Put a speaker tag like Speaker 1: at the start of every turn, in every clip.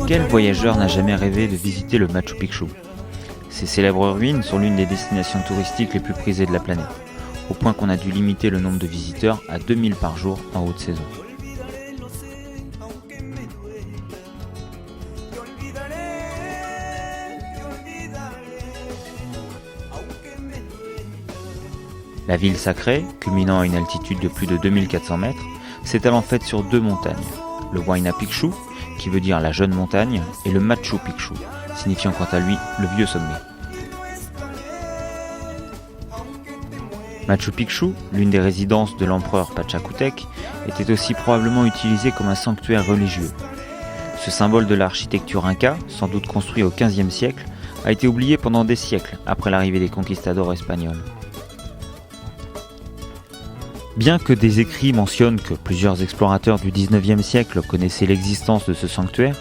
Speaker 1: Quel voyageur n'a jamais rêvé de visiter le Machu Picchu? Ces célèbres ruines sont l'une des destinations touristiques les plus prisées de la planète, au point qu'on a dû limiter le nombre de visiteurs à 2000 par jour en haute saison. La ville sacrée, culminant à une altitude de plus de 2400 mètres, s'étale en fait sur deux montagnes, le Huayna Picchu, qui veut dire la jeune montagne, et le Machu Picchu, signifiant quant à lui le vieux sommet. Machu Picchu, l'une des résidences de l'empereur Pachacutec, était aussi probablement utilisé comme un sanctuaire religieux. Ce symbole de l'architecture inca, sans doute construit au XVe siècle, a été oublié pendant des siècles après l'arrivée des conquistadors espagnols. Bien que des écrits mentionnent que plusieurs explorateurs du XIXe siècle connaissaient l'existence de ce sanctuaire,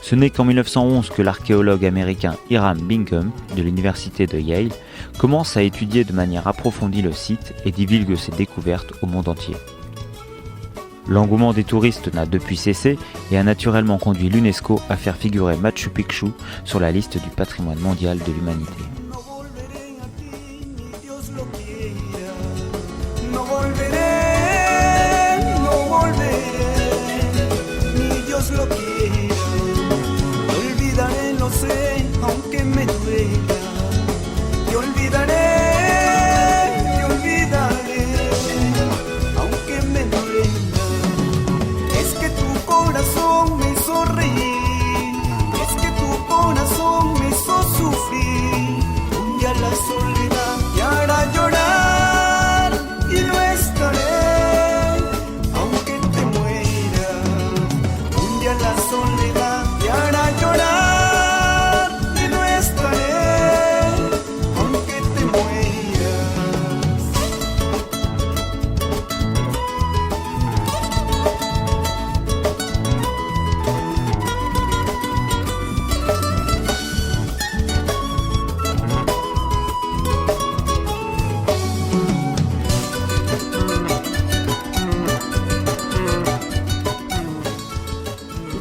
Speaker 1: ce n'est qu'en 1911 que l'archéologue américain Hiram Bingham de l'université de Yale commence à étudier de manière approfondie le site et divulgue ses découvertes au monde entier. L'engouement des touristes n'a depuis cessé et a naturellement conduit l'UNESCO à faire figurer Machu Picchu sur la liste du patrimoine mondial de l'humanité.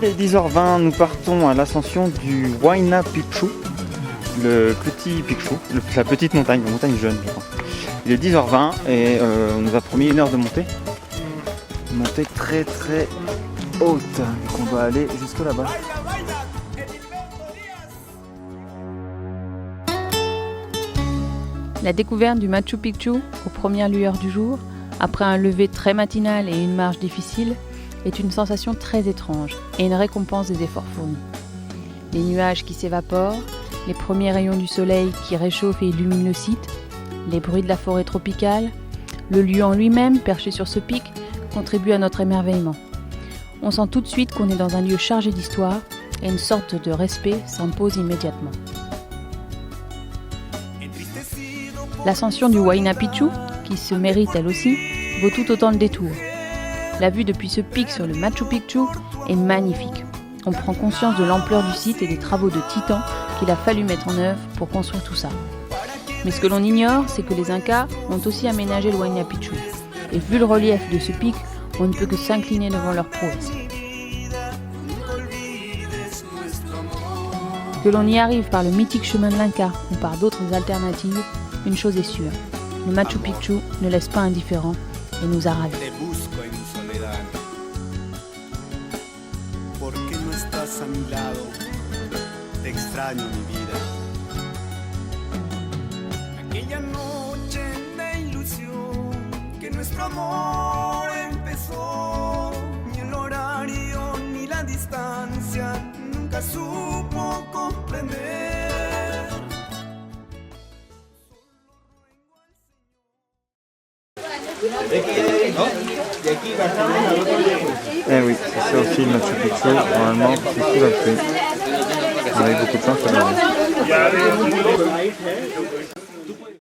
Speaker 2: Il est 10h20, nous partons à l'ascension du Huayna Picchu, le petit Picchu, la petite montagne, la montagne jeune je crois. Il est 10h20 et on nous a promis une heure de montée. Une montée très très haute, donc on doit aller jusque là-bas.
Speaker 3: La découverte du Machu Picchu aux premières lueurs du jour, après un lever très matinal et une marche difficile, est une sensation très étrange et une récompense des efforts fournis. Les nuages qui s'évaporent, les premiers rayons du soleil qui réchauffent et illuminent le site, les bruits de la forêt tropicale, le lieu en lui-même perché sur ce pic contribuent à notre émerveillement. On sent tout de suite qu'on est dans un lieu chargé d'histoire et une sorte de respect s'impose immédiatement. L'ascension du Huayna Picchu, qui se mérite elle aussi, vaut tout autant le détour. La vue depuis ce pic sur le Machu Picchu est magnifique. On prend conscience de l'ampleur du site et des travaux de titans qu'il a fallu mettre en œuvre pour construire tout ça. Mais ce que l'on ignore, c'est que les Incas ont aussi aménagé le Huayna Picchu. Et vu le relief de ce pic, on ne peut que s'incliner devant leur prouesse. Que l'on y arrive par le mythique chemin de l'Inca ou par d'autres alternatives, une chose est sûre, le Machu Picchu ne laisse pas indifférent et nous a ravis.
Speaker 4: A mi lado, te extraño mi vida. Aquella noche de ilusión que nuestro amor empezó, ni el horario ni la distancia nunca supo comprender.
Speaker 2: Eh oui, c'est ça aussi le Machu Picchu, normalement c'est sous la pluie. Avec beaucoup de chance, ça va.